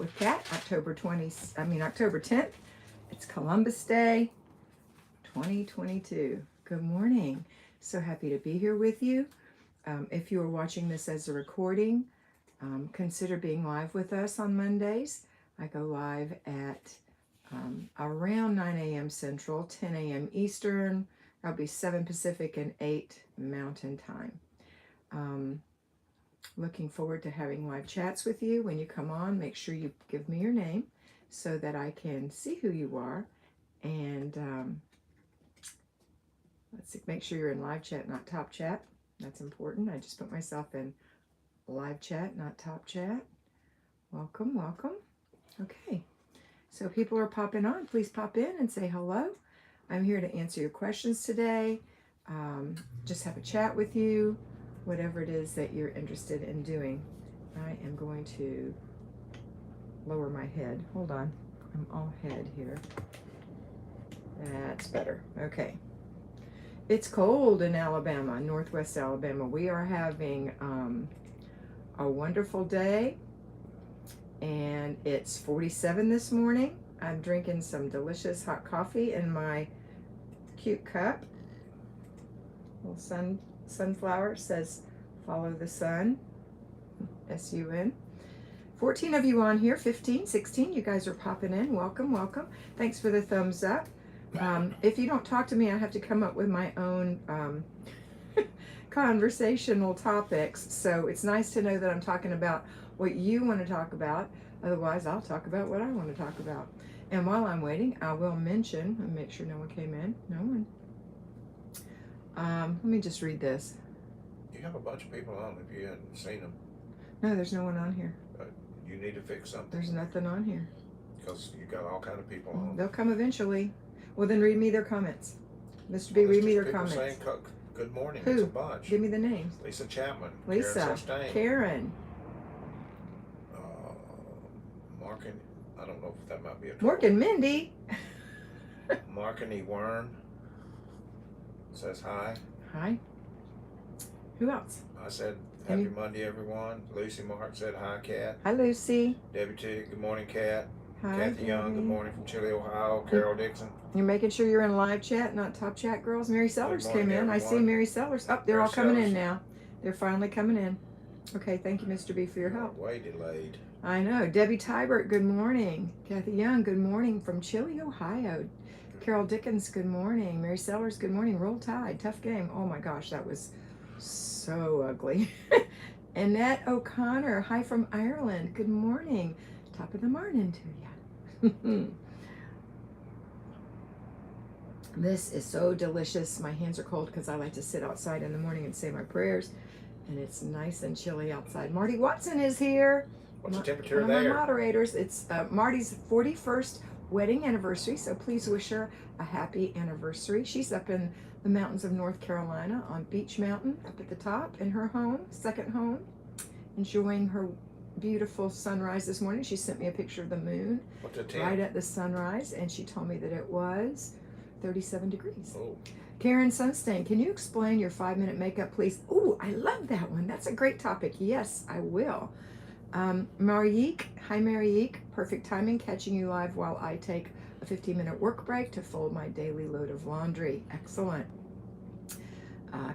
with Kat, October 10th. It's Columbus Day, 2022. Good morning. So happy to be here with you. If you are watching this as a recording, consider being live with us on Mondays. I go live at around 9 a.m. Central, 10 a.m. Eastern. That'll be 7 Pacific and 8 Mountain Time. Looking forward to having live chats with you. When you come on, make sure you give me your name so that I can see who you are. And let's see, make sure you're in live chat, not top chat. That's important. I just put myself in live chat, not top chat. Welcome, welcome. Okay, so people are popping on. Please pop in and say hello. I'm here to answer your questions today. Just have a chat with you, whatever it is that you're interested in doing. I am going to lower my head. Hold on, I'm all head here. That's better. Okay. It's cold in Alabama, Northwest Alabama. We are having a wonderful day, and it's 47 this morning. I'm drinking some delicious hot coffee in my cute cup. Little sunflower says, follow the sun, S-U-N. 14 of you on here, 15, 16. You guys are popping in. Welcome, welcome. Thanks for the thumbs up. If you don't talk to me, I have to come up with my own conversational topics. So it's nice to know that I'm talking about what you want to talk about. Otherwise, I'll talk about what I want to talk about. And while I'm waiting, I will mention, and make sure no one came in. No one. Let me just read this. You have a bunch of people on if you hadn't seen them. No, there's no one on here. You need to fix something. There's nothing on here. Because you got all kind of people on. They'll come eventually. Well, then read me their comments. Mr. B, read me their comments. Saying good morning. Who? It's a bunch. Give me the names. Lisa Chapman. Lisa. Karen. Mark and, I don't know if that might be a Mark and Mindy. Mark and Wern says hi. Hi. Who else? I said happy Monday, everyone. Lucy Mark said hi, Kat. Hi, Lucy. Debbie T, good morning, Kat. Hi, Kathy Young, good morning from Chile, Ohio. Carol Dixon. You're making sure you're in live chat, not top chat, girls. Mary Sellers came in. Everyone. I see Mary Sellers. Oh, they're all coming in now. They're finally coming in. Okay, thank you, Mr. B, for your help. Way delayed. I know. Debbie Tybert, good morning. Kathy Young, good morning from Chile, Ohio. Carol Dickens, good morning. Mary Sellers, good morning. Roll Tide, tough game. Oh my gosh, that was so ugly. Annette O'Connor, hi from Ireland. Good morning. Top of the morning to you. This is so delicious. My hands are cold because I like to sit outside in the morning and say my prayers, and it's nice and chilly outside. Marty Watson is here. What's the temperature there? One of my moderators. It's Marty's 41st wedding anniversary, so please wish her a happy anniversary. She's up in the mountains of North Carolina on Beach Mountain, up at the top in her home, second home, enjoying her beautiful sunrise this morning. She sent me a picture of the moon right at the sunrise, and she told me that it was 37 degrees. Oh. Karen Sunstain, can you explain your 5-minute makeup, please? Ooh, I love that one. That's a great topic. Yes, I will. Marique, hi Marique. Perfect timing, catching you live while I take a 15-minute work break to fold my daily load of laundry. Excellent.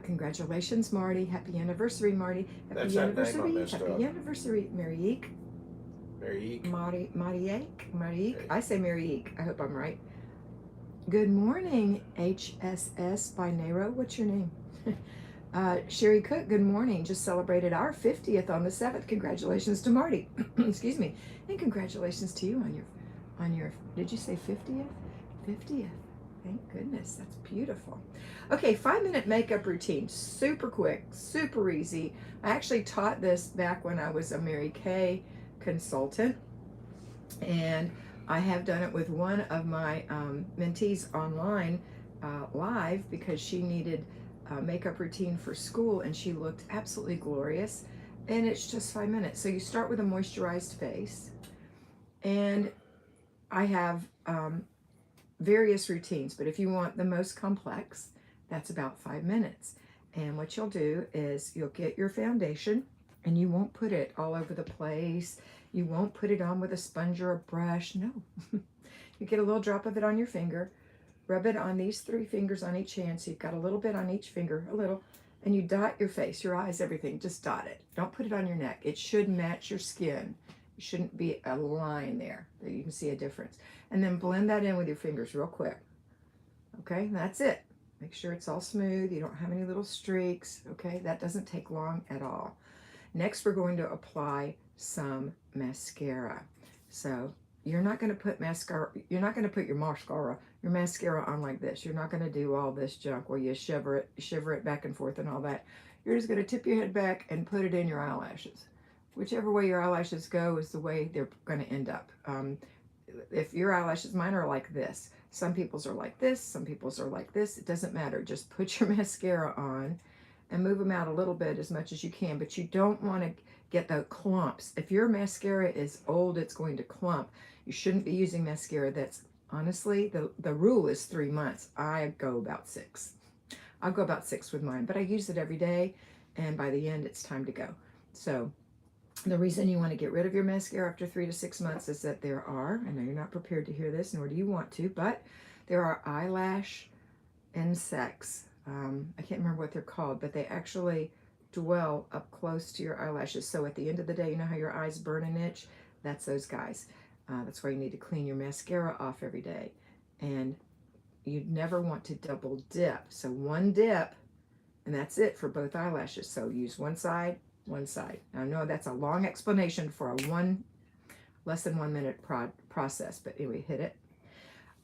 Congratulations, Marty. Happy anniversary, Marty. Happy anniversary. Happy anniversary, Marique. Marique. Marique. I say Marique. I hope I'm right. Good morning, HSS by Nero. What's your name? Sherry Cook, good morning. Just celebrated our 50th on the 7th. Congratulations to Marty. Excuse me. And congratulations to you on your, did you say 50th? 50th. Thank goodness. That's beautiful. Okay, 5-minute makeup routine. Super quick, super easy. I actually taught this back when I was a Mary Kay consultant, and I have done it with one of my mentees online live because she needed a makeup routine for school, and she looked absolutely glorious. And it's just 5 minutes. So you start with a moisturized face, and I have various routines, but if you want the most complex, that's about 5 minutes. And what you'll do is you'll get your foundation And you won't put it all over the place. You won't put it on with a sponge or a brush. No. You get a little drop of it on your finger. Rub it on these 3 fingers on each hand. So you've got a little bit on each finger, a little. And you dot your face, your eyes, everything. Just dot it. Don't put it on your neck. It should match your skin. It shouldn't be a line there that you can see a difference. And then blend that in with your fingers real quick. Okay, that's it. Make sure it's all smooth. You don't have any little streaks. Okay, that doesn't take long at all. Next, we're going to apply some mascara. So you're not going to put mascara, you're not going to put your mascara on like this. You're not going to do all this junk where you shiver it back and forth and all that. You're just going to tip your head back and put it in your eyelashes. Whichever way your eyelashes go is the way they're going to end up. If your eyelashes, mine are like this. Some people's are like this, some people's are like this. It doesn't matter. Just put your mascara on and move them out a little bit as much as you can, but you don't want to get the clumps. If your mascara is old, it's going to clump. You shouldn't be using mascara that's, honestly, the rule is 3 months. I go about 6. I'll go about 6 with mine, but I use it every day, and by the end, it's time to go. So the reason you want to get rid of your mascara after 3 to 6 months is that there are, I know you're not prepared to hear this, nor do you want to, but there are eyelash insects. I can't remember what they're called, but they actually dwell up close to your eyelashes. So at the end of the day, you know how your eyes burn and itch? That's those guys. That's why you need to clean your mascara off every day. And you'd never want to double dip. So one dip, and that's it for both eyelashes. So use one side, one side. Now I know that's a long explanation for a less than 1 minute process, but anyway, hit it.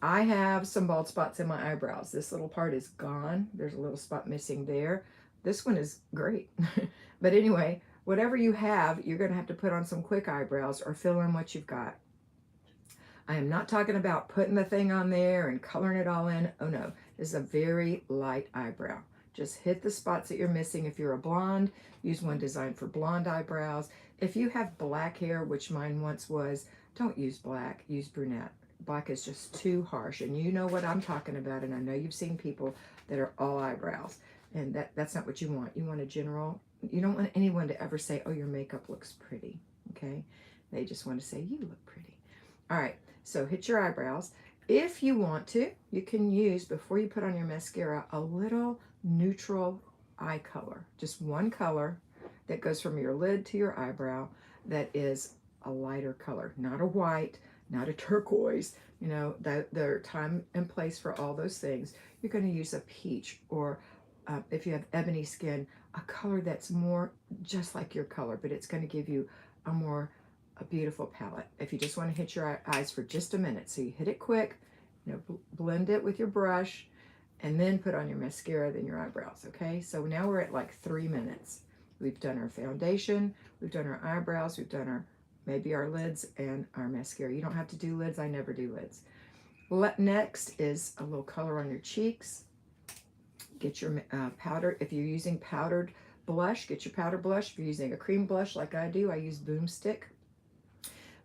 I have some bald spots in my eyebrows. This little part is gone. There's a little spot missing there. This one is great. But anyway, whatever you have, you're going to have to put on some quick eyebrows or fill in what you've got. I am not talking about putting the thing on there and coloring it all in. Oh no, this is a very light eyebrow. Just hit the spots that you're missing. If you're a blonde, use one designed for blonde eyebrows. If you have black hair, which mine once was, don't use black, use brunette. Black is just too harsh, and you know what I'm talking about, and I know you've seen people that are all eyebrows, and that's not what you want. You want a general, you don't want anyone to ever say, oh, your makeup looks pretty, okay? They just want to say, you look pretty. All right, so hit your eyebrows. If you want to, you can use, before you put on your mascara, a little neutral eye color, just one color that goes from your lid to your eyebrow that is a lighter color, not a white, not a turquoise. You know, there are time and place for all those things. You're going to use a peach, or if you have ebony skin, a color that's more just like your color, but it's going to give you a beautiful palette. If you just want to hit your eyes for just a minute, so you hit it quick, you know, blend it with your brush, and then put on your mascara, then your eyebrows. Okay, so now we're at like 3 minutes. We've done our foundation, we've done our eyebrows, we've done maybe our lids and our mascara. You don't have to do lids. I never do lids. Next is a little color on your cheeks. Get your powder. If you're using powdered blush, get your powder blush. If you're using a cream blush like I do, I use Boomstick.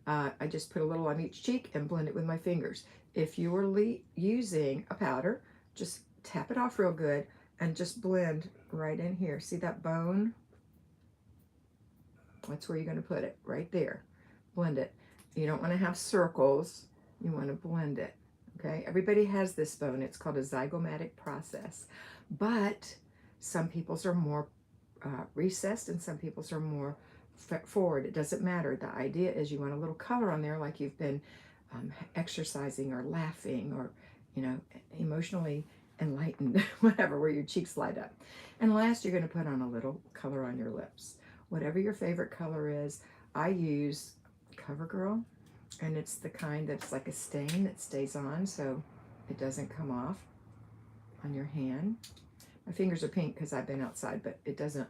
I just put a little on each cheek and blend it with my fingers. If you are using a powder, just tap it off real good and just blend right in here. See that bone? That's where you're going to put it, right there. Blend it. You don't want to have circles. You want to blend it, okay? Everybody has this bone. It's called a zygomatic process. But some people's are more recessed and some people's are more forward. It doesn't matter. The idea is you want a little color on there, like you've been exercising or laughing or, you know, emotionally enlightened, whatever, where your cheeks light up. And last, you're going to put on a little color on your lips. Whatever your favorite color is, I use CoverGirl, and it's the kind that's like a stain that stays on so it doesn't come off on your hand. My fingers are pink because I've been outside, but it doesn't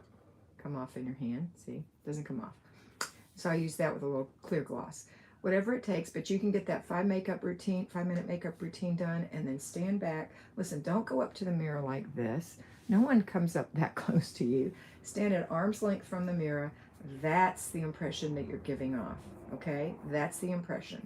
come off in your hand. See, it doesn't come off. So I use that with a little clear gloss. Whatever it takes, but you can get that 5-minute makeup routine done, and then stand back. Listen, don't go up to the mirror like this. No one comes up that close to you. Stand at arm's length from the mirror. That's the impression that you're giving off, okay? That's the impression.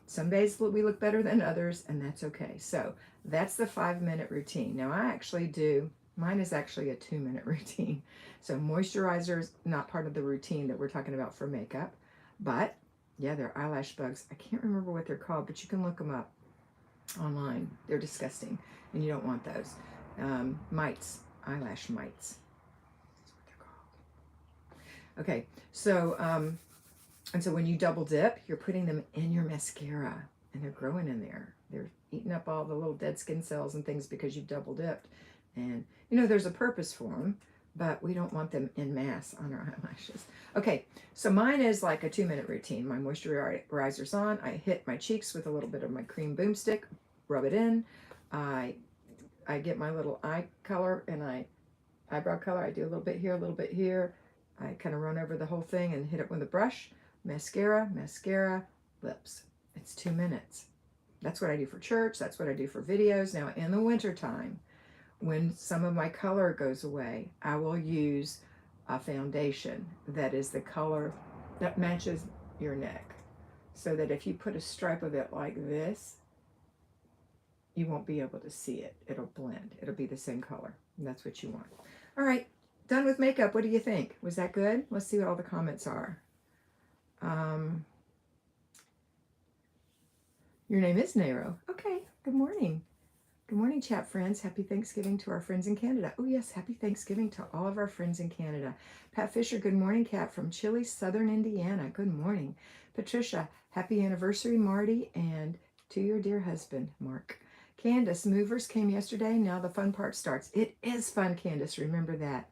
Some days we look better than others, and that's okay. So that's the 5-minute routine. Now I actually do Mine is actually a 2-minute routine. So moisturizer is not part of the routine that we're talking about for makeup. But yeah, they're eyelash bugs. I can't remember what they're called, but you can look them up online. They're disgusting, and you don't want those. Mites, eyelash mites. That's what they're called. Okay, so and so when you double dip, you're putting them in your mascara, and they're growing in there. They're eating up all the little dead skin cells and things because you've double dipped. And you know, there's a purpose for them, but we don't want them in mass on our eyelashes. Okay, so mine is like a 2-minute routine. My moisturizer's on. I hit my cheeks with a little bit of my cream boomstick, rub it in. I get my little eye color and eyebrow color. I do a little bit here, a little bit here. I kind of run over the whole thing and hit it with a brush. Mascara, mascara, lips. It's 2 minutes. That's what I do for church. That's what I do for videos. Now in the wintertime, when some of my color goes away, I will use a foundation that is the color that matches your neck. So that if you put a stripe of it like this, you won't be able to see it. It'll blend. It'll be the same color. And that's what you want. All right, done with makeup. What do you think? Was that good? Let's see what all the comments are. Your name is Nero. Okay, good morning. Good morning, chat friends. Happy Thanksgiving to our friends in Canada. Oh, yes, happy Thanksgiving to all of our friends in Canada. Pat Fisher, good morning, Kat, from chilly, southern Indiana. Good morning. Patricia, happy anniversary, Marty, and to your dear husband, Mark. Candace, movers came yesterday. Now the fun part starts. It is fun, Candace. Remember that.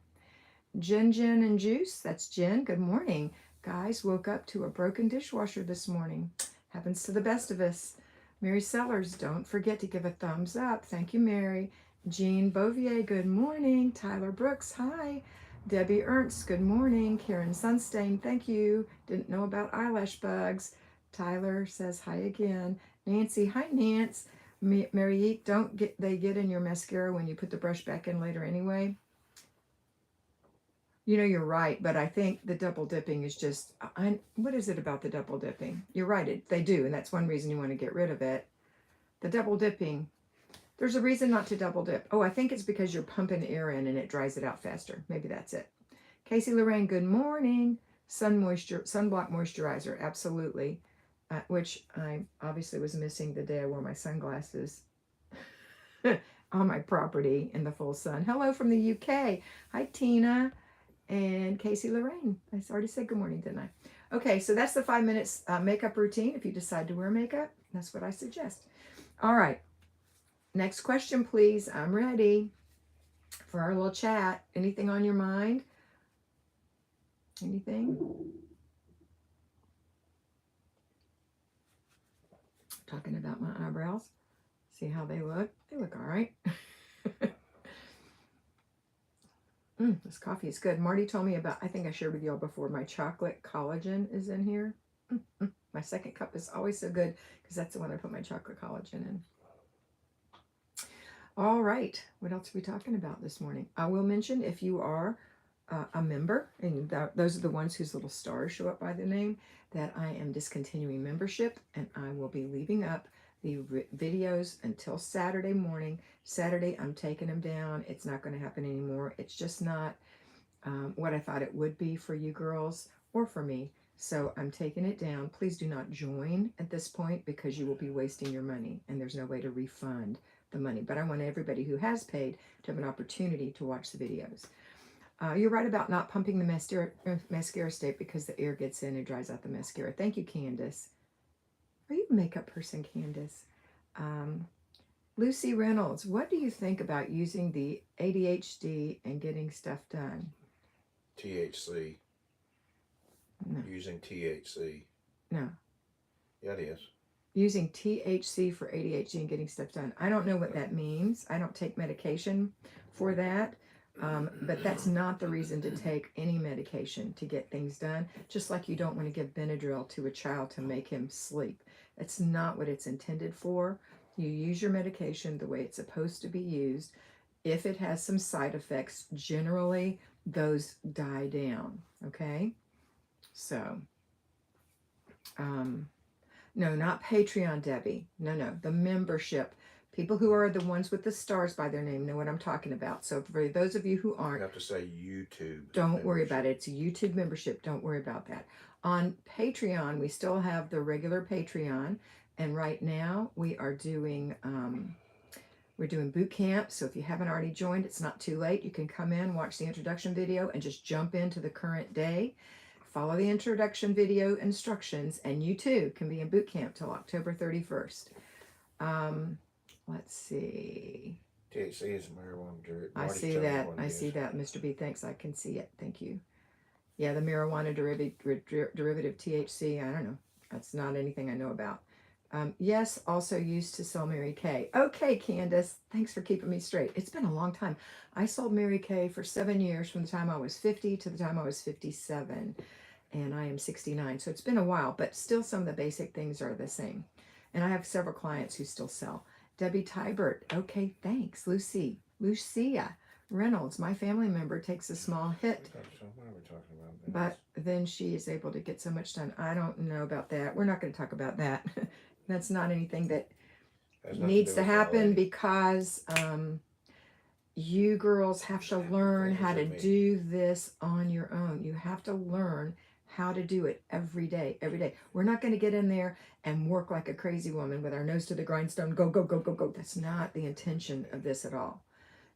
Gin and Juice, that's Jen. Good morning. Guys, woke up to a broken dishwasher this morning. Happens to the best of us. Mary Sellers, don't forget to give a thumbs up. Thank you, Mary. Jean Bouvier, good morning. Tyler Brooks, hi. Debbie Ernst, good morning. Karen Sunstain, thank you. Didn't know about eyelash bugs. Tyler says hi again. Nancy, hi, Nance. Mary, don't they get in your mascara when you put the brush back in later anyway? You know, you're right, but I think the double dipping is just, what is it about the double dipping? You're right, they do, and that's one reason you want to get rid of it. The double dipping, there's a reason not to double dip. Oh, I think it's because you're pumping air in and it dries it out faster. Maybe that's it. Casey Lorraine, good morning. Sunblock moisturizer, absolutely. Which I obviously was missing the day I wore my sunglasses on my property in the full sun. Hello from the UK. Hi, Tina. And Casey Lorraine. I already said good morning, didn't I? Okay, so that's the 5 minutes makeup routine. If you decide to wear makeup, that's what I suggest. All right. Next question, please. I'm ready for our little chat. Anything on your mind? Anything? Talking about my eyebrows. See how they look? They look all right. This coffee is good. Marty told me about, I think I shared with y'all before, my chocolate collagen is in here. My second cup is always so good because that's the one I put my chocolate collagen in. All right. What else are we talking about this morning? I will mention if you are a member, and those are the ones whose little stars show up by the name, that I am discontinuing membership and I will be leaving up the videos until Saturday morning. Saturday, I'm taking them down. It's not going to happen anymore. It's just not what I thought it would be for you girls or for me. So I'm taking it down. Please do not join at this point because you will be wasting your money and there's no way to refund the money. But I want everybody who has paid to have an opportunity to watch the videos. You're right about not pumping the mascara stick because the air gets in and dries out the mascara. Thank you, Candace. Are you a makeup person, Candace? Lucy Reynolds, what do you think about using the ADHD and getting stuff done? THC. No. Using THC. No. Yeah, it is. Using THC for ADHD and getting stuff done. I don't know what that means. I don't take medication for that. But that's not the reason to take any medication to get things done. Just like you don't want to give Benadryl to a child to make him sleep. That's not what it's intended for. You use your medication the way it's supposed to be used. If it has some side effects, generally those die down. Okay? So, no, not Patreon, Debbie. No, the membership. People who are the ones with the stars by their name know what I'm talking about. So for those of you who You aren't, have to say YouTube. don't worry about it. It's a YouTube membership. Don't worry about that. On Patreon, we still have the regular Patreon. And right now we are doing, we're doing boot camp. So if you haven't already joined, it's not too late. You can come in, watch the introduction video, and just jump into the current day. Follow the introduction video instructions, and you too can be in boot camp till October 31st. Let's see. THC is marijuana derivative. I see that. I see that, Mr. B. Thanks. I can see it. Thank you. Yeah, the marijuana derivative THC. I don't know. That's not anything I know about. Yes, also used to sell Mary Kay. Okay, Candace. Thanks for keeping me straight. It's been a long time. I sold Mary Kay for 7 years, from the time I was 50 to the time I was 57. And I am 69. So it's been a while, but still some of the basic things are the same. And I have several clients who still sell. Debbie Tybert. Okay, thanks. Lucia Reynolds, my family member, takes a small hit. What are we talking about? But then she is able to get so much done. I don't know about that. We're not going to talk about that. That's not anything that needs to happen, because you girls have to learn how to do this on your own. You have to learn how to do it every day, every day. We're not going to get in there and work like a crazy woman with our nose to the grindstone. Go, go, go, go, go. That's not the intention of this at all.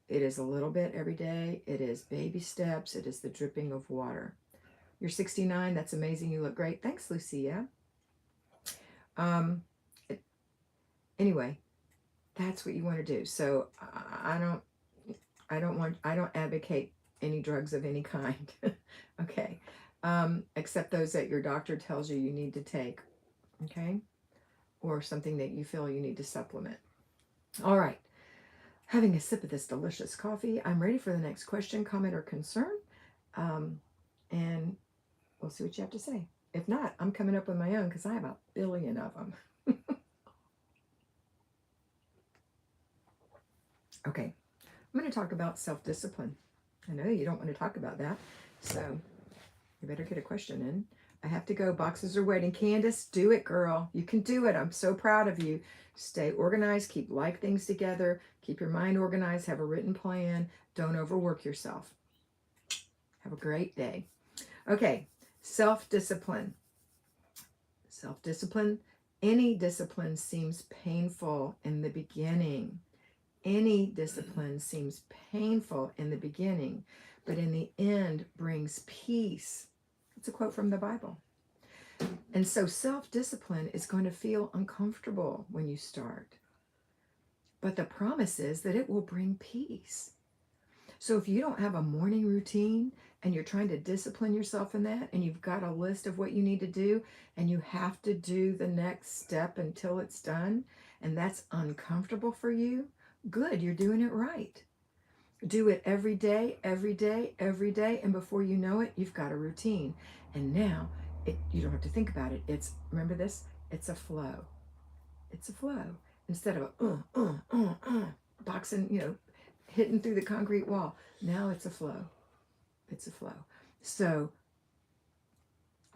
It is a little bit every day. It is baby steps. It is the dripping of water. You're 69. That's amazing. You look great. Thanks, Lucia. Anyway, that's what you want to do. So I don't advocate any drugs of any kind. Okay. Except those that your doctor tells you need to take. Okay. Or something that you feel you need to supplement. All right. Having a sip of this delicious coffee, I'm ready for the next question, comment, or concern. And we'll see what you have to say. If not, I'm coming up with my own, because I have a billion of them. Okay, I'm going to talk about self-discipline. I know you don't want to talk about that, so you better get a question in. I have to go. Boxes are waiting. Candace, do it, girl. You can do it. I'm so proud of you. Stay organized. Keep like things together. Keep your mind organized. Have a written plan. Don't overwork yourself. Have a great day. Okay, self-discipline. Self-discipline. Any discipline seems painful in the beginning. Any discipline seems painful in the beginning, but in the end brings peace. It's a quote from the Bible. And so self-discipline is going to feel uncomfortable when you start. But the promise is that it will bring peace. So if you don't have a morning routine and you're trying to discipline yourself in that, and you've got a list of what you need to do, and you have to do the next step until it's done, and that's uncomfortable for you, good, you're doing it right. Do it every day, every day, every day, and before you know it, you've got a routine. And now, you don't have to think about it. Remember this? It's a flow. It's a flow. Instead of boxing, hitting through the concrete wall. Now it's a flow. It's a flow. So,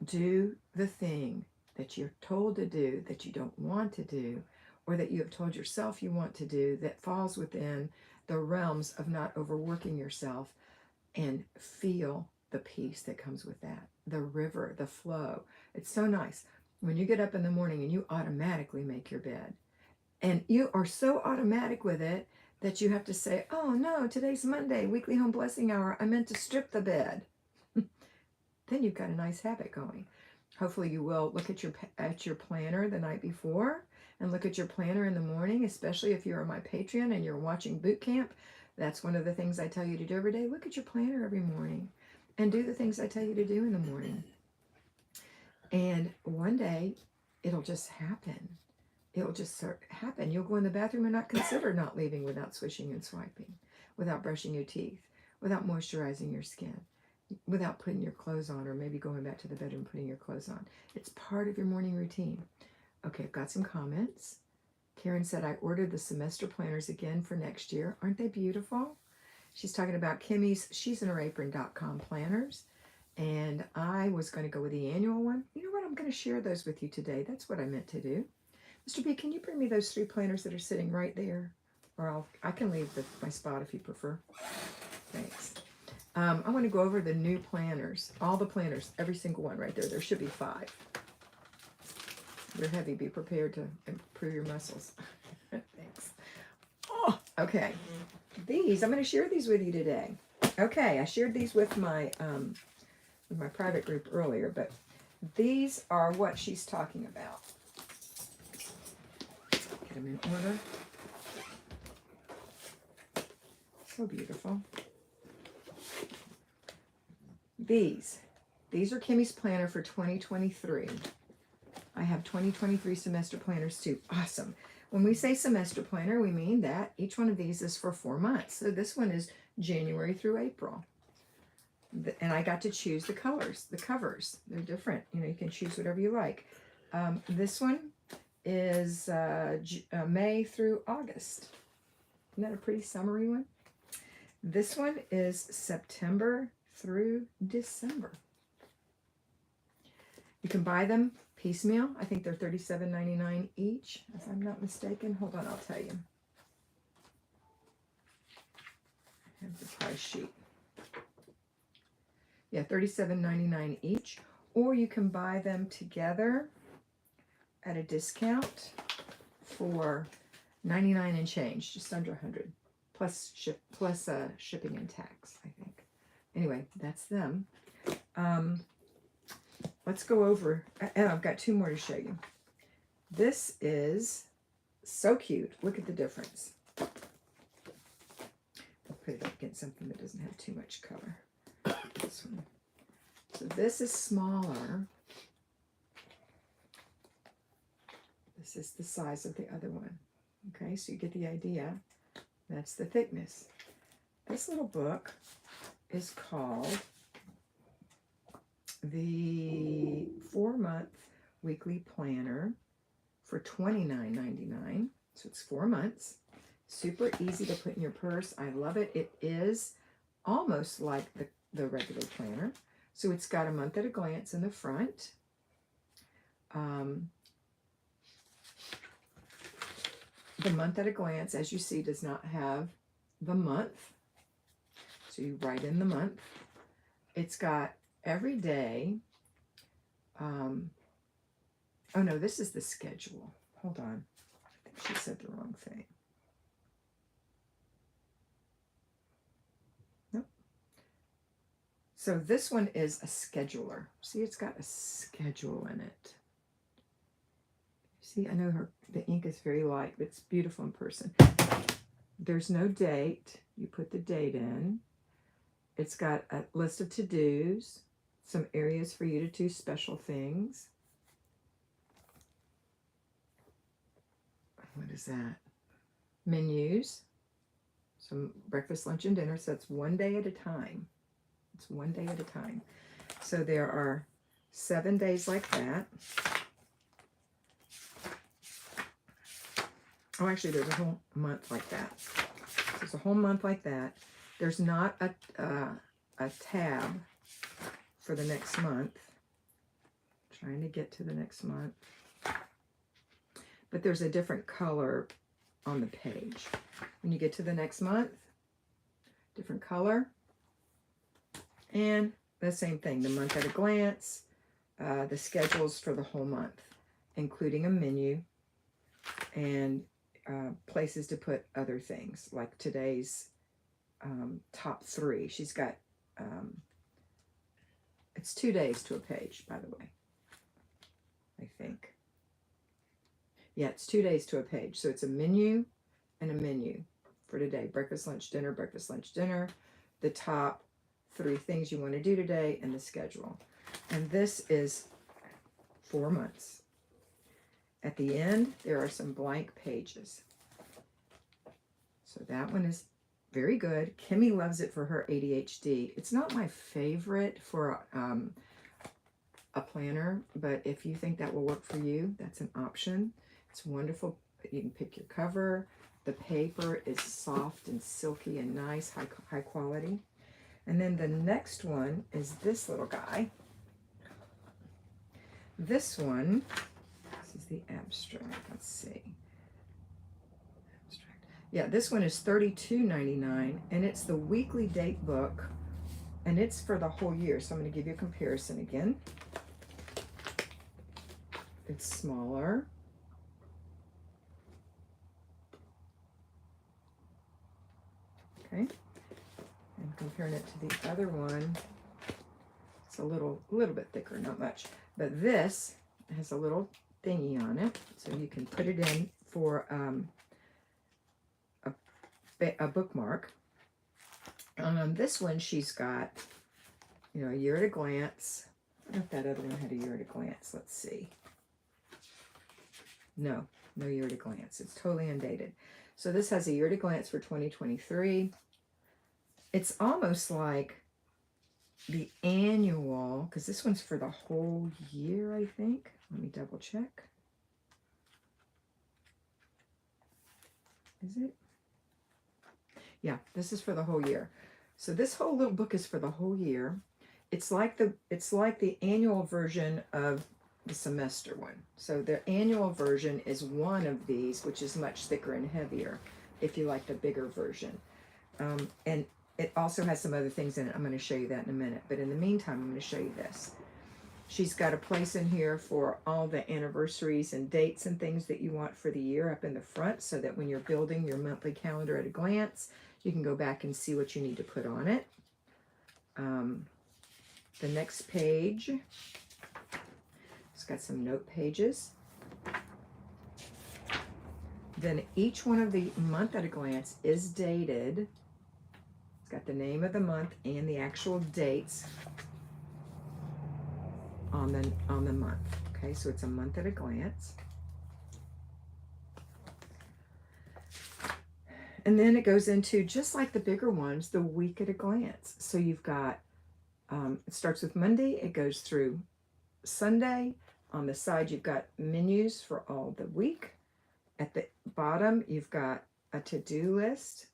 do the thing that you're told to do that you don't want to do, or that you have told yourself you want to do, that falls within the realms of not overworking yourself, and feel the peace that comes with that. The river, the flow. It's so nice when you get up in the morning and you automatically make your bed. And you are so automatic with it that you have to say, oh no, today's Monday, weekly home blessing hour. I meant to strip the bed. Then you've got a nice habit going. Hopefully you will look at your planner the night before, and look at your planner in the morning, especially if you're on my Patreon and you're watching boot camp. That's one of the things I tell you to do every day. Look at your planner every morning and do the things I tell you to do in the morning. And one day it'll just happen. It'll just happen. You'll go in the bathroom and not consider not leaving without swishing and swiping, without brushing your teeth, without moisturizing your skin, without putting your clothes on, or maybe going back to the bedroom putting your clothes on. It's part of your morning routine. Okay, I've got some comments. Karen said, I ordered the semester planners again for next year. Aren't they beautiful? She's talking about Kimmy's she'sinherapron.com planners. And I was going to go with the annual one. You know what? I'm going to share those with you today. That's what I meant to do. Mr. B, can you bring me those 3 planners that are sitting right there? Or I can leave my spot if you prefer. Thanks. I want to go over the new planners. All the planners, every single one right there. There should be 5. They're heavy. Be prepared to improve your muscles. Thanks. Oh, okay. These, I'm going to share these with you today. Okay, I shared these with my private group earlier, but these are what she's talking about. Get them in order. So beautiful. These are Kimmy's planner for 2023. I have 2023 semester planners too. Awesome. When we say semester planner, we mean that each one of these is for 4 months. So this one is January through April. And I got to choose the colors, the covers. They're different. You know, you can choose whatever you like. This one is May through August. Isn't that a pretty summery one? This one is September through December. You can buy them piecemeal. I think they're $37.99 each, if I'm not mistaken. Hold on, I'll tell you. I have the price sheet. Yeah, $37.99 each. Or you can buy them together at a discount for $99 and change, just under $100, plus shipping and tax, I think. Anyway, that's them. Let's go over, and I've got 2 more to show you. This is so cute. Look at the difference. I'll put it against something that doesn't have too much color. This one. So this is smaller. This is the size of the other one. Okay, so you get the idea. That's the thickness. This little book is called the 4-month weekly planner for $29.99. So it's 4 months. Super easy to put in your purse. I love it. It is almost like the regular planner. So it's got a month at a glance in the front. The month at a glance, as you see, does not have the month. So you write in the month. It's got every day. Oh no, this is the schedule. Hold on. I think she said the wrong thing. Nope. So this one is a scheduler. See, it's got a schedule in it. See, I know the ink is very light, but it's beautiful in person. There's no date. You put the date in. It's got a list of to-dos, some areas for you to do special things. What is that? Menus. Some breakfast, lunch, and dinner. So that's 1 day at a time. It's 1 day at a time. So there are 7 days like that. Oh, actually, there's a whole month like that. There's a whole month like that. There's not a tab for the next month. Trying to get to the next month. But there's a different color on the page. When you get to the next month, different color. And the same thing, the month at a glance, the schedules for the whole month, including a menu and places to put other things, like today's top 3. She's got, it's 2 days to a page, by the way, I think. Yeah, it's 2 days to a page. So it's a menu and a menu for today. Breakfast, lunch, dinner, breakfast, lunch, dinner. The top 3 things you want to do today and the schedule. And this is 4 months. At the end, there are some blank pages. So that one is very good. Kimmy loves it for her ADHD. It's not my favorite for a planner, but if you think that will work for you, that's an option. It's wonderful. You can pick your cover. The paper is soft and silky and nice, high quality. And then the next one is this little guy. This one, This is the abstract. Let's see. Abstract. Yeah, this one is $32.99, and it's the weekly date book, and it's for the whole year. So I'm going to give you a comparison again. It's smaller. Okay. And comparing it to the other one, it's a little bit thicker, not much. But this has a little thingy on it, so you can put it in for a bookmark. On this one, she's got, you know, a year at a glance. I don't know if that other one had a year at a glance. Let's see. No year at a glance. It's totally undated. So this has a year at a glance for 2023. It's almost like the annual, because this one's for the whole year, I think. Let me double check. Is it? Yeah, this is for the whole year. So this whole little book is for the whole year. It's like the annual version of the semester one. So the annual version is one of these, which is much thicker and heavier if you like the bigger version. And it also has some other things in it. I'm going to show you that in a minute. But in the meantime, I'm going to show you this. She's got a place in here for all the anniversaries and dates and things that you want for the year up in the front, so that when you're building your monthly calendar at a glance, you can go back and see what you need to put on it. The next page, it's got some note pages. Then each one of the month at a glance is dated. It's got the name of the month and the actual dates on the month. Okay, so it's a month at a glance. And then it goes into, just like the bigger ones, the week at a glance. So you've got, it starts with Monday, it goes through Sunday. On the side, you've got menus for all the week. At the bottom, you've got a to-do list,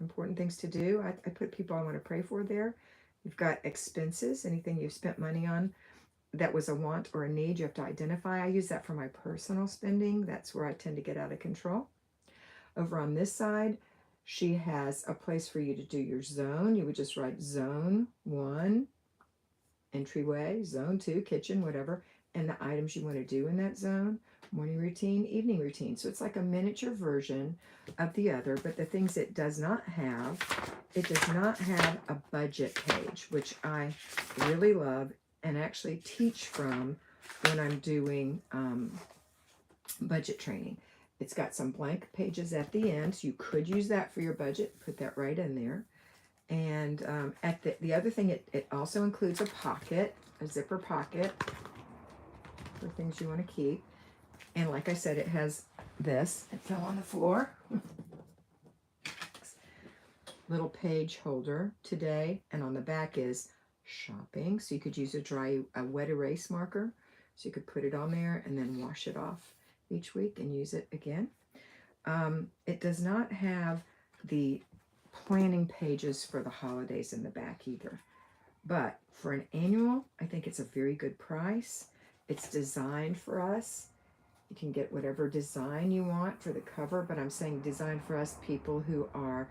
important things to do. I put people I want to pray for there. You've got expenses, anything you've spent money on that was a want or a need, you have to identify. I use that for my personal spending. That's where I tend to get out of control. Over on this side, she has a place for you to do your zone. You would just write zone 1, entryway, zone 2, kitchen, whatever, and the items you want to do in that zone. Morning routine, evening routine. So it's like a miniature version of the other, but the things it does not have a budget page, which I really love and actually teach from when I'm doing budget training. It's got some blank pages at the end, so you could use that for your budget. Put that right in there. And at the other thing, it also includes a pocket, a zipper pocket for things you want to keep. And like I said, it has this. It fell on the floor. Little page holder today, and on the back is shopping. So you could use a wet erase marker. So you could put it on there and then wash it off each week and use it again. It does not have the planning pages for the holidays in the back either. But for an annual, I think it's a very good price. It's designed for us. You can get whatever design you want for the cover, but I'm saying designed for us people who are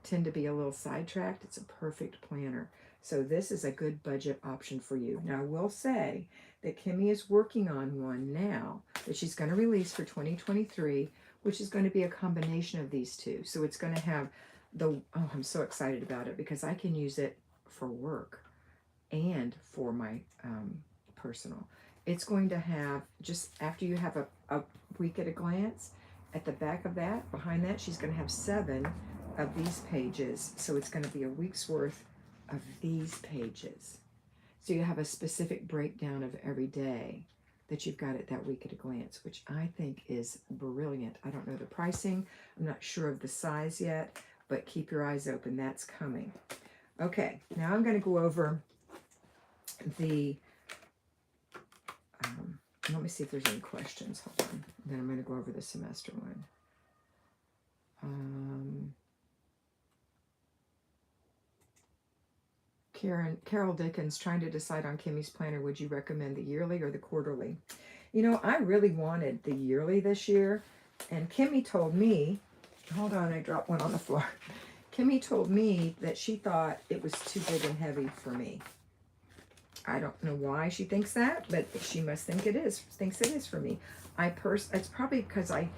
tend to be a little sidetracked. It's a perfect planner. So this is a good budget option for you. Now I will say that Kimmy is working on one now that she's going to release for 2023, which is going to be a combination of these two. So it's going to have I'm so excited about it because I can use it for work and for my personal. It's going to have, just after you have a week at a glance, at the back of that, behind that, she's going to have 7 of these pages. So it's going to be a week's worth of these pages. So you have a specific breakdown of every day that you've got at that week at a glance, which I think is brilliant. I don't know the pricing. I'm not sure of the size yet, but keep your eyes open. That's coming. Okay, now I'm going to go over the, let me see if there's any questions. Hold on. Then I'm going to go over the semester one. Carol Dickens, trying to decide on Kimmy's planner, would you recommend the yearly or the quarterly? You know, I really wanted the yearly this year, and Kimmy told me, hold on, I dropped one on the floor. Kimmy told me that she thought it was too big and heavy for me. I don't know why she thinks that, but she must think it is, thinks it is for me. It's probably because I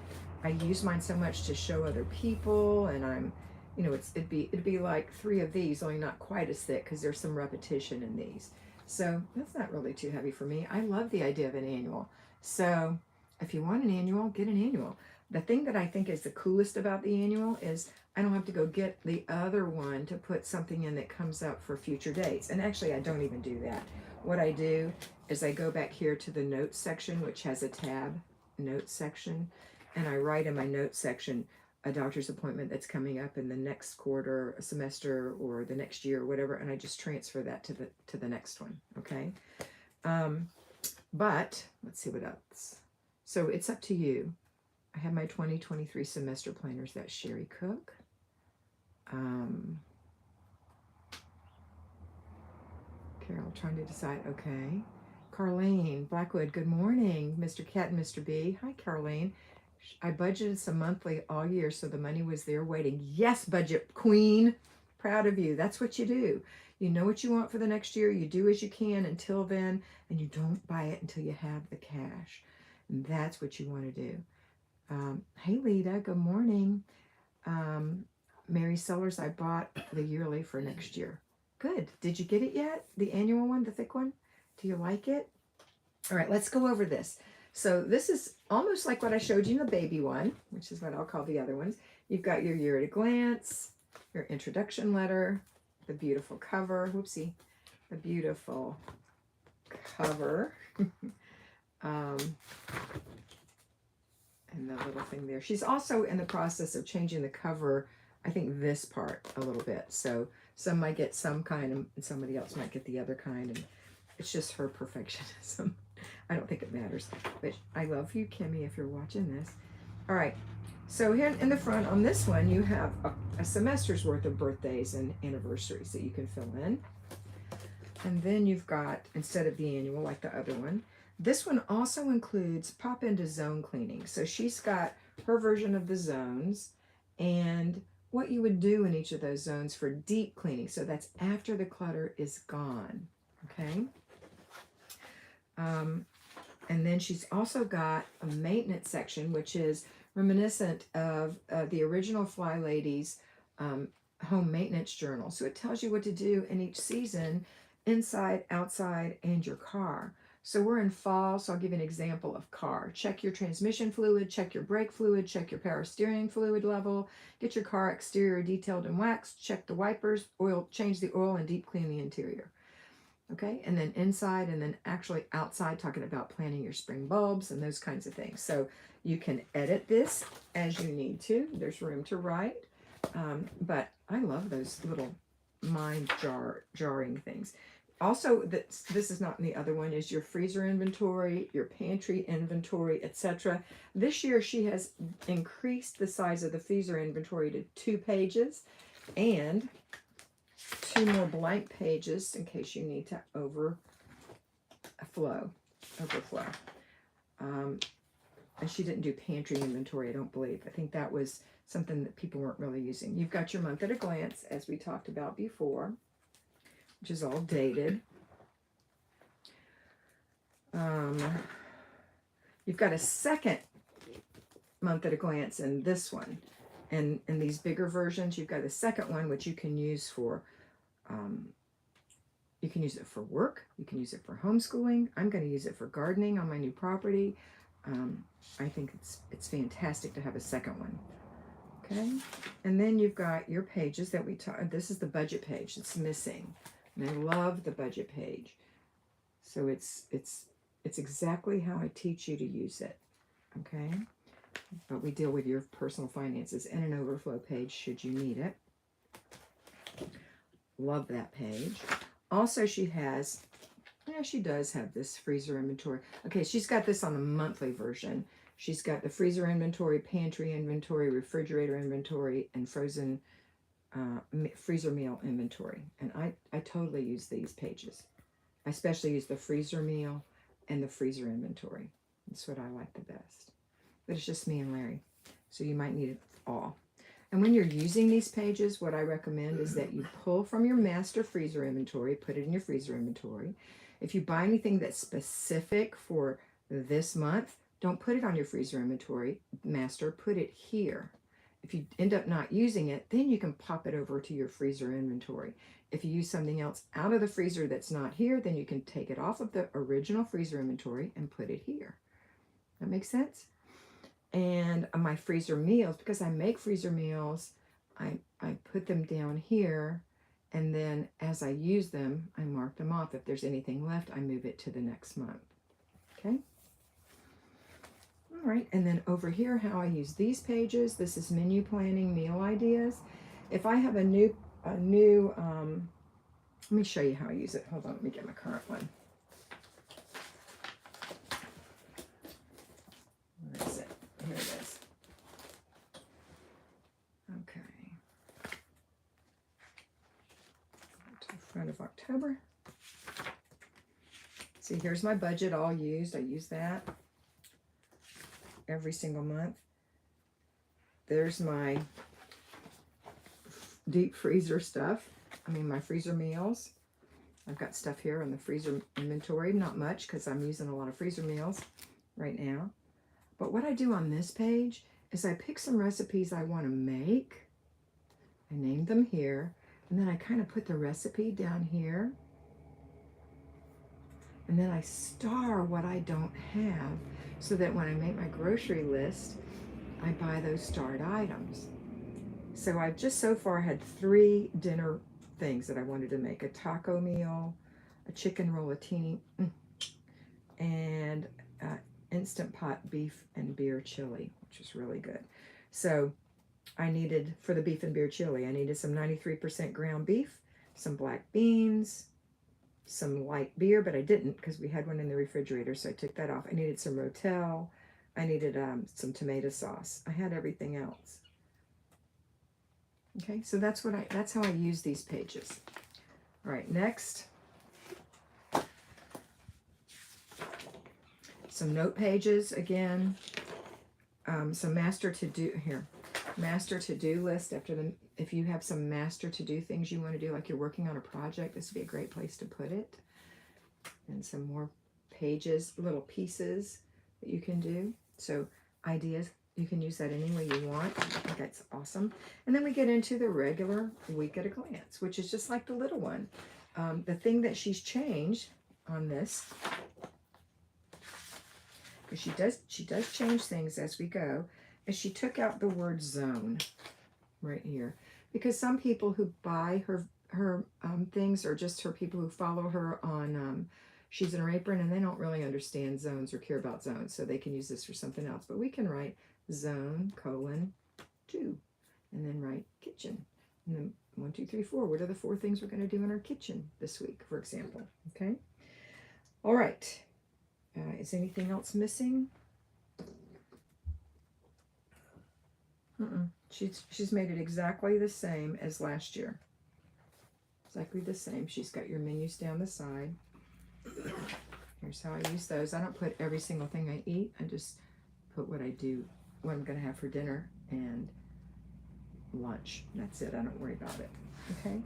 use mine so much to show other people, and I'm, you know, it'd be like 3 of these, only not quite as thick because there's some repetition in these. So that's not really too heavy for me. I love the idea of an annual. So if you want an annual, get an annual. The thing that I think is the coolest about the annual is I don't have to go get the other one to put something in that comes up for future dates. And actually, I don't even do that. What I do is I go back here to the notes section, which has a tab, notes section, and I write in my notes section a doctor's appointment that's coming up in the next quarter, a semester, or the next year, or whatever, and I just transfer that to the next one. Okay. But let's see what else. So it's up to you. I have my 2023 semester planners. That's Sherry Cook. Carol, trying to decide. Okay. Carlene Blackwood, good morning. Mr. Cat and Mr. B. Hi, Carlene. I budgeted some monthly all year, so the money was there waiting. Yes, budget queen. Proud of you. That's what you do. You know what you want for the next year. You do as you can until then, and you don't buy it until you have the cash. And that's what you want to do. Hey, Lita, good morning. Mary Sellers, I bought the yearly for next year. Good. Did you get it yet? The annual one, the thick one? Do you like it? All right, let's go over this. So this is almost like what I showed you in the baby one, which is what I'll call the other ones. You've got your year at a glance, your introduction letter, the beautiful cover. Whoopsie. The beautiful cover. And the little thing there. She's also in the process of changing the cover, I think this part a little bit. So some might get some kind and somebody else might get the other kind. And it's just her perfectionism. I don't think it matters. But I love you, Kimmy, if you're watching this. All right. So here in the front on this one, you have a semester's worth of birthdays and anniversaries that you can fill in. And then you've got, instead of the annual like the other one, this one also includes pop into zone cleaning. So she's got her version of the zones and what you would do in each of those zones for deep cleaning. So that's after the clutter is gone. Okay. And then she's also got a maintenance section, which is reminiscent of the original Flylady's home maintenance journal. So it tells you what to do in each season, inside, outside, and your car. So we're in fall, so I'll give you an example of car. Check your transmission fluid, check your brake fluid, check your power steering fluid level, get your car exterior detailed and waxed, check the wipers, oil, change the oil, and deep clean the interior. Okay, and then inside and then actually outside, talking about planting your spring bulbs and those kinds of things. So you can edit this as you need to. There's room to write, but I love those little jarring things. Also, this is not in the other one, is your freezer inventory, your pantry inventory, etc. This year she has increased the size of the freezer inventory to 2 pages and 2 more blank pages in case you need to overflow. And she didn't do pantry inventory, I don't believe. I think that was something that people weren't really using. You've got your month at a glance, as we talked about before, which is all dated. You've got a second month at a glance in this one. And in these bigger versions, you've got a second one, which you can use for, you can use it for work. You can use it for homeschooling. I'm going to use it for gardening on my new property. I think it's fantastic to have a second one. Okay. And then you've got your pages that we taught. This is the budget page. It's missing. And I love the budget page. So it's exactly how I teach you to use it. Okay. But we deal with your personal finances and an overflow page should you need it. Love that page. Also, she does have this freezer inventory. Okay, she's got this on the monthly version. She's got the freezer inventory, pantry inventory, refrigerator inventory, and frozen freezer meal inventory. And I totally use these pages. I especially use the freezer meal and the freezer inventory. That's what I like the best. But it's just me and Larry. So you might need it all. And when you're using these pages, what I recommend is that you pull from your master freezer inventory, put it in your freezer inventory. If you buy anything that's specific for this month, don't put it on your freezer inventory master, put it here. If you end up not using it, then you can pop it over to your freezer inventory. If you use something else out of the freezer that's not here, then you can take it off of the original freezer inventory and put it here. That makes sense? And my freezer meals, because I make freezer meals, I put them down here, and then as I use them, I mark them off. If there's anything left, I move it to the next month. Okay? All right, and then over here, how I use these pages, this is menu planning, meal ideas. If I have a new, let me show you how I use it. Hold on, let me get my current one. Where is it? Here it is. Okay. To the front of October. See, here's my budget all used. I use that every single month. There's my deep freezer stuff. I mean, my freezer meals. I've got stuff here in the freezer inventory. Not much because I'm using a lot of freezer meals right now. But what I do on this page is I pick some recipes I want to make. I name them here. And then I kind of put the recipe down here. And then I star what I don't have so that when I make my grocery list, I buy those starred items. So I've just so far had 3 dinner things that I wanted to make. A taco meal, a chicken rollatini, and Instant Pot beef and beer chili, which is really good. So I needed, for the beef and beer chili, I needed some 93% ground beef, some black beans, some light beer, but I didn't because we had one in the refrigerator, so I took that off. I needed some Rotel. I needed some tomato sauce. I had everything else. Okay, so that's how I use these pages. All right, next. Some note pages again. Some master to-do here. Master to-do list after the, if you have some master to-do things you want to do, like you're working on a project, this would be a great place to put it. And some more pages, little pieces that you can do. So ideas, you can use that any way you want. I think that's awesome. And then we get into the regular week at a glance, which is just like the little one. The thing that she's changed on this, because she does change things as we go, is she took out the word zone right here. Because some people who buy her things are just her people who follow her on She's in Her Apron, and they don't really understand zones or care about zones, so they can use this for something else. But we can write zone, colon, 2, and then write kitchen. And then 1, 2, 3, 4. What are the 4 things we're going to do in our kitchen this week, for example? Okay? All right. Is anything else missing? She's made it exactly the same as last year. Exactly the same. She's got your menus down the side. Here's how I use those. I don't put every single thing I eat. I just put what I do, what I'm going to have for dinner and lunch. That's it. I don't worry about it. Okay.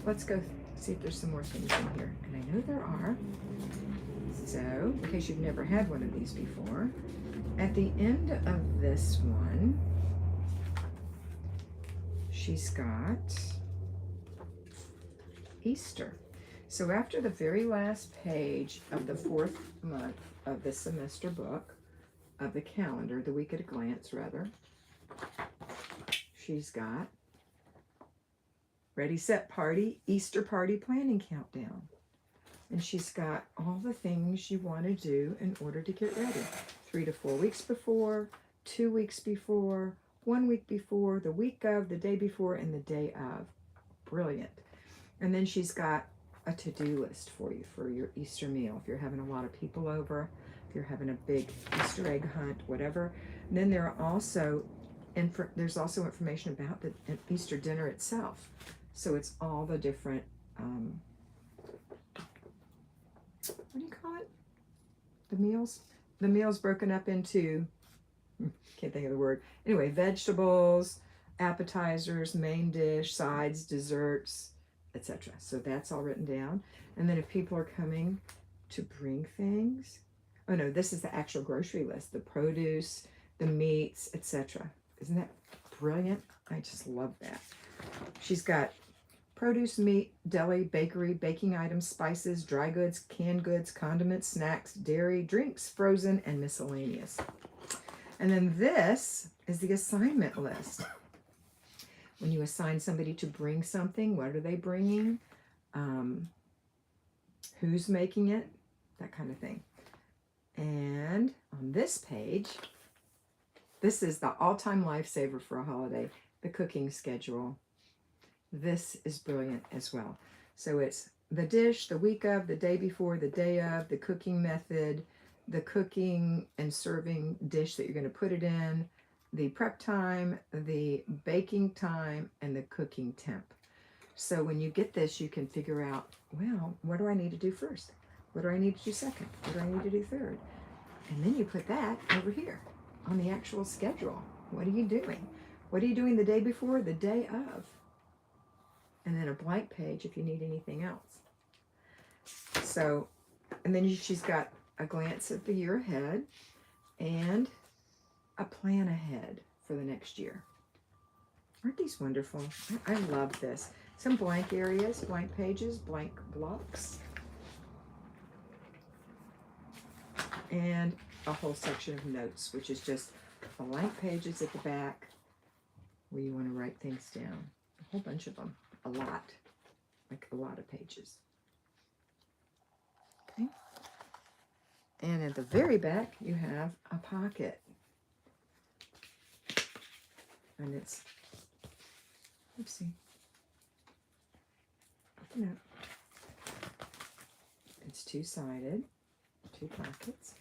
Let's go see if there's some more things in here. And I know there are. So, in case you've never had one of these before, at the end of this one, she's got Easter. So after the very last page of the 4th month of the semester book, of the calendar, the week at a glance rather, she's got Ready, Set, Party, Easter Party Planning Countdown. And she's got all the things you want to do in order to get ready. 3 to 4 weeks before, 2 weeks before, 1 week before, the week of, the day before, and the day of. Brilliant. And then she's got a to-do list for you for your Easter meal. If you're having a lot of people over, if you're having a big Easter egg hunt, whatever. And then there are also, there's also information about the Easter dinner itself. So it's all the different, what do you call it? The meals? the meal's broken up into, can't think of the word. Anyway, vegetables, appetizers, main dish, sides, desserts, etc. So that's all written down. And then if people are coming to bring things, oh no, this is the actual grocery list, the produce, the meats, etc. Isn't that brilliant? I just love that. She's got produce, meat, deli, bakery, baking items, spices, dry goods, canned goods, condiments, snacks, dairy, drinks, frozen, and miscellaneous. And then this is the assignment list. When you assign somebody to bring something, what are they bringing? Who's making it? That kind of thing. And on this page, this is the all-time lifesaver for a holiday, the cooking schedule. This is brilliant as well. So it's the dish, the week of, the day before, the day of, the cooking method, the cooking and serving dish that you're going to put it in, the prep time, the baking time, and the cooking temp. So when you get this, you can figure out, well, what do I need to do first? What do I need to do second? What do I need to do third? And then you put that over here on the actual schedule. What are you doing? What are you doing the day before, the day of? And then a blank page if you need anything else. So, and then she's got a glance at the year ahead and a plan ahead for the next year. Aren't these wonderful? I love this. Some blank areas, blank pages, blank blocks. And a whole section of notes, which is just blank pages at the back where you want to write things down. A whole bunch of them. A lot. Like a lot of pages. Okay. And at the very back, you have a pocket. And it's, oopsie. Open up. It's two-sided, two pockets,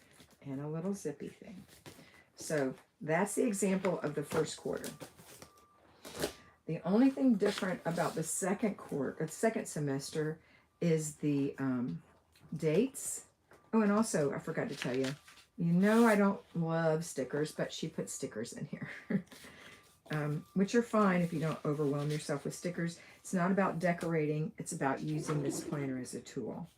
and a little zippy thing. So that's the example of the first quarter. The only thing different about the second semester is the dates. Oh, and also, I forgot to tell you, you know I don't love stickers, but she put stickers in here, which are fine if you don't overwhelm yourself with stickers. It's not about decorating. It's about using this planner as a tool.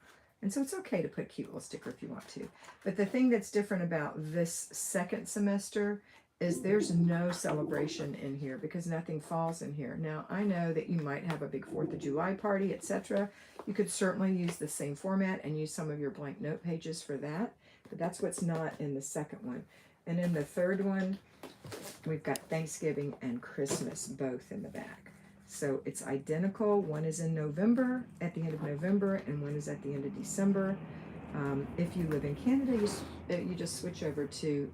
And so it's okay to put a cute little sticker if you want to. But the thing that's different about this second semester is there's no celebration in here because nothing falls in here. Now, I know that you might have a big 4th of July party, etc. You could certainly use the same format and use some of your blank note pages for that, but that's what's not in the second one. And in the third one, we've got Thanksgiving and Christmas both in the back. So it's identical. One is in November, at the end of November, and one is at the end of December. If you live in Canada, you just switch over to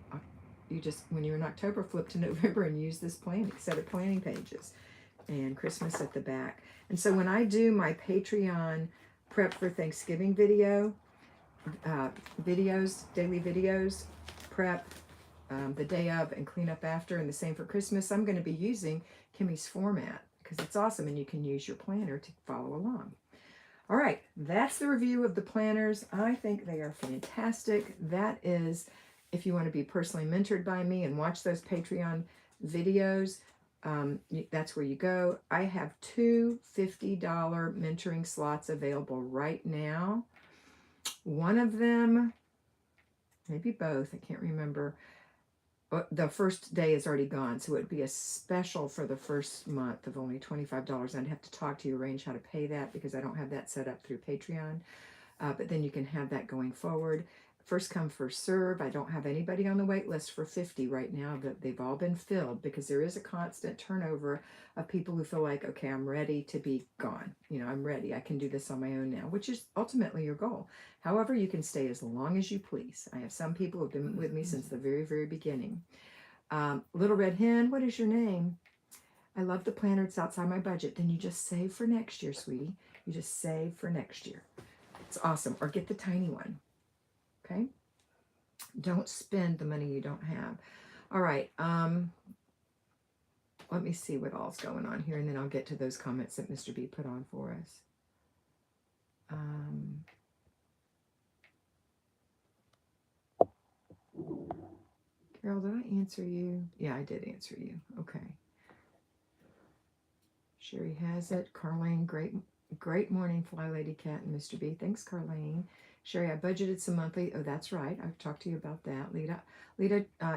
when you're in October, flip to November and use this set of planning pages, and Christmas at the back. And so when I do my Patreon prep for Thanksgiving daily videos, prep the day of and clean up after, and the same for Christmas, I'm going to be using Kimmy's format because it's awesome and you can use your planner to follow along. All right, that's the review of the planners. I think they are fantastic. That is, if you want to be personally mentored by me and watch those Patreon videos, that's where you go. I have two $50 mentoring slots available right now. One of them, maybe both, I can't remember. The first day is already gone, so it would be a special for the first month of only $25. I'd have to talk to you, arrange how to pay that because I don't have that set up through Patreon. But then you can have that going forward. First come, first serve. I don't have anybody on the wait list for 50 right now, but they've all been filled because there is a constant turnover of people who feel like, okay, I'm ready to be gone. You know, I'm ready. I can do this on my own now, which is ultimately your goal. However, you can stay as long as you please. I have some people who have been with me since the very, very beginning. Little Red Hen, what is your name? I love the planner. It's outside my budget. Then you just save for next year, sweetie. You just save for next year. It's awesome. Or get the tiny one. Okay? Don't spend the money you don't have. All right. Let me see what all's going on here, and then I'll get to those comments that Mr. B put on for us. Carol, did I answer you? Yeah, I did answer you. Okay. Sherry has it. Carlene, great morning, Flylady Kat and Mr. B. Thanks, Carlene. Sherry, I budgeted some monthly. Oh, that's right. I've talked to you about that. Lita,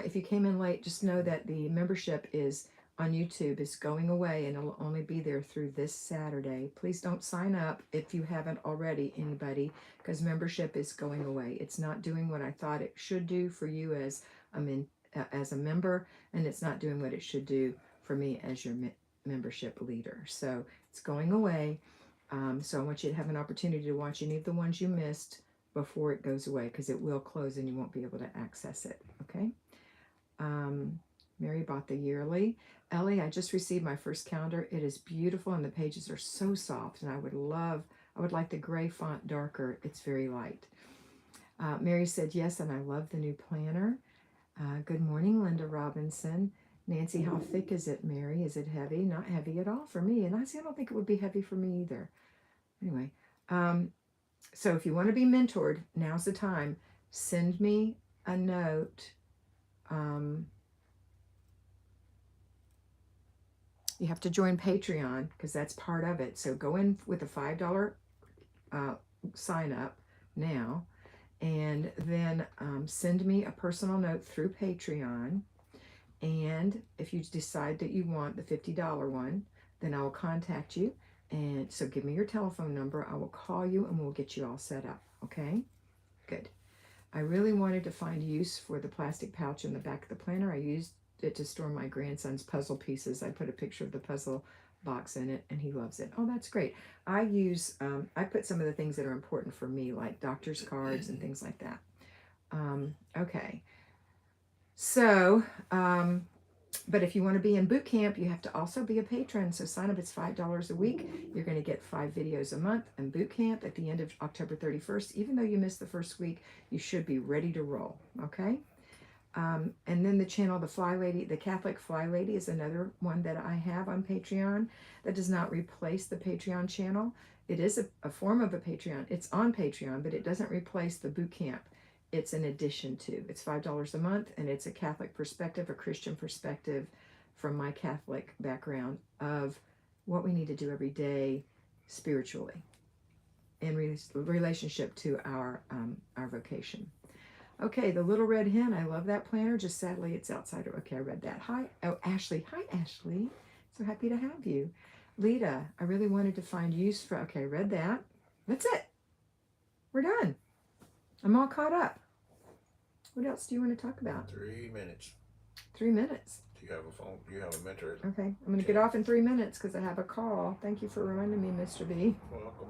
if you came in late, just know that the membership is on YouTube is going away and it'll only be there through this Saturday. Please don't sign up if you haven't already, anybody, because membership is going away. It's not doing what I thought it should do for you as a member, and it's not doing what it should do for me as your membership leader. So it's going away. So I want you to have an opportunity to watch any of the ones you missed before it goes away, because it will close and you won't be able to access it. Okay. Mary bought the yearly. Ellie, I just received my first calendar. It is beautiful and the pages are so soft, and I would like the gray font darker. It's very light. Mary said yes, and I love the new planner. Good morning, Linda Robinson. Nancy, how thick is it, Mary? Is it heavy? Not heavy at all for me. And I don't think it would be heavy for me either. Anyway, so if you want to be mentored, now's the time. Send me a note. You have to join Patreon because that's part of it. So go in with a $5 sign up now, and then send me a personal note through Patreon. And if you decide that you want the $50 one, then I will contact you. And so give me your telephone number. I will call you and we'll get you all set up. Okay? Good. I really wanted to find use for the plastic pouch in the back of the planner. I used it to store my grandson's puzzle pieces. I put a picture of the puzzle box in it and he loves it. Oh, that's great. I put some of the things that are important for me, like doctor's cards and things like that. Okay. So, but if you want to be in boot camp, you have to also be a patron. So sign up. It's $5 a week. You're going to get 5 videos a month. And boot camp at the end of October 31st, even though you missed the first week, you should be ready to roll. Okay. And then the channel, the Catholic Flylady is another one that I have on Patreon. That does not replace the Patreon channel. It is a form of a Patreon. It's on Patreon, but it doesn't replace the boot camp. It's an addition to. It's $5 a month, and it's a Catholic perspective, a Christian perspective from my Catholic background of what we need to do every day spiritually in relationship to our vocation. Okay, the Little Red Hen. I love that planner. Just sadly, it's outside. Okay, I read that. Hi. Oh, Ashley. Hi, Ashley. So happy to have you. Lita, I really wanted to find use for. Okay, read that. That's it. We're done. I'm all caught up. What else do you want to talk about? 3 minutes. 3 minutes. Do you have a phone? Do you have a mentor? Okay, I'm going to get off in 3 minutes because I have a call. Thank you for reminding me, Mr. B. Welcome.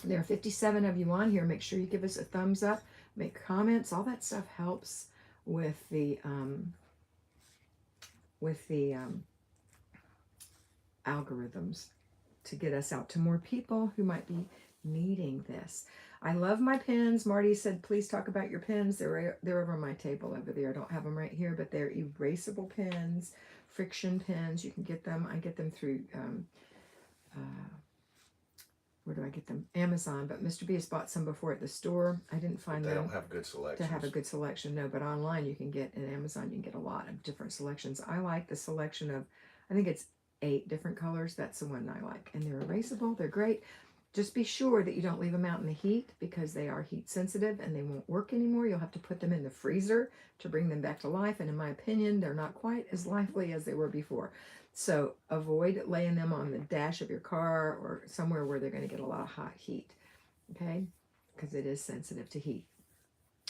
There are 57 of you on here. Make sure you give us a thumbs up, make comments. All that stuff helps with the algorithms to get us out to more people who might be needing this. I love my pens. Marty said, please talk about your pens. They're over on my table over there. I don't have them right here, but they're erasable pens, friction pens. You can get them. I get them through, where do I get them? Amazon. But Mr. B has bought some before at the store. I didn't find them. They don't have good selections. To have a good selection, no. But online you can get, at Amazon, you can get a lot of different selections. I like the selection of, I think it's 8 different colors. That's the one I like. And they're erasable. They're great. Just be sure that you don't leave them out in the heat because they are heat sensitive and they won't work anymore. You'll have to put them in the freezer to bring them back to life. And in my opinion, they're not quite as lively as they were before. So avoid laying them on the dash of your car or somewhere where they're going to get a lot of hot heat. Okay? Because it is sensitive to heat,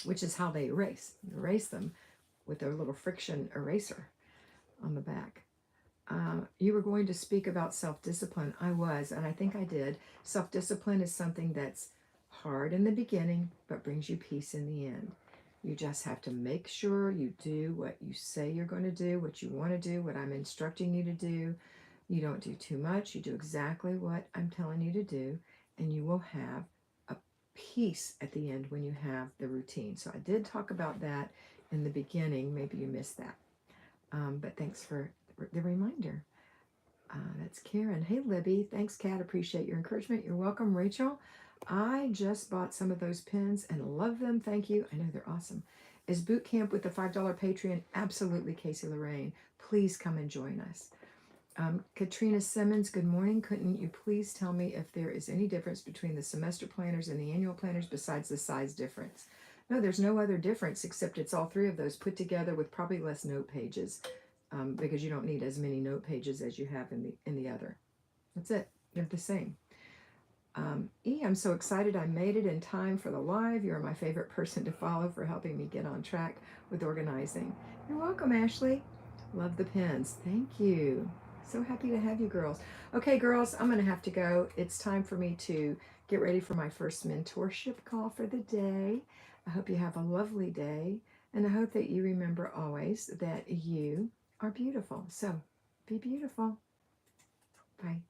which is how they erase. You erase them with their little friction eraser on the back. You were going to speak about self-discipline. I was, and I think I did. Self-discipline is something that's hard in the beginning, but brings you peace in the end. You just have to make sure you do what you say you're going to do, what you want to do, what I'm instructing you to do. You don't do too much. You do exactly what I'm telling you to do, and you will have a peace at the end when you have the routine. So I did talk about that in the beginning. Maybe you missed that. But thanks for the reminder. That's Karen. Hey, Libby. Thanks, Kat. Appreciate your encouragement. You're welcome. Rachel, I just bought some of those pins and love them. Thank you. I know they're awesome. Is boot camp with the $5 Patreon? Absolutely, Casey Lorraine. Please come and join us. Katrina Simmons, good morning. Couldn't you please tell me if there is any difference between the semester planners and the annual planners besides the size difference? No, there's no other difference except it's all three of those put together with probably less note pages, because you don't need as many note pages as you have in the other. That's it. They're the same. I'm so excited I made it in time for the live. You're my favorite person to follow for helping me get on track with organizing. You're welcome, Ashley. Love the pins. Thank you. So happy to have you girls. Okay, girls, I'm going to have to go. It's time for me to get ready for my first mentorship call for the day. I hope you have a lovely day, and I hope that you remember always that you are beautiful. So be beautiful. Bye.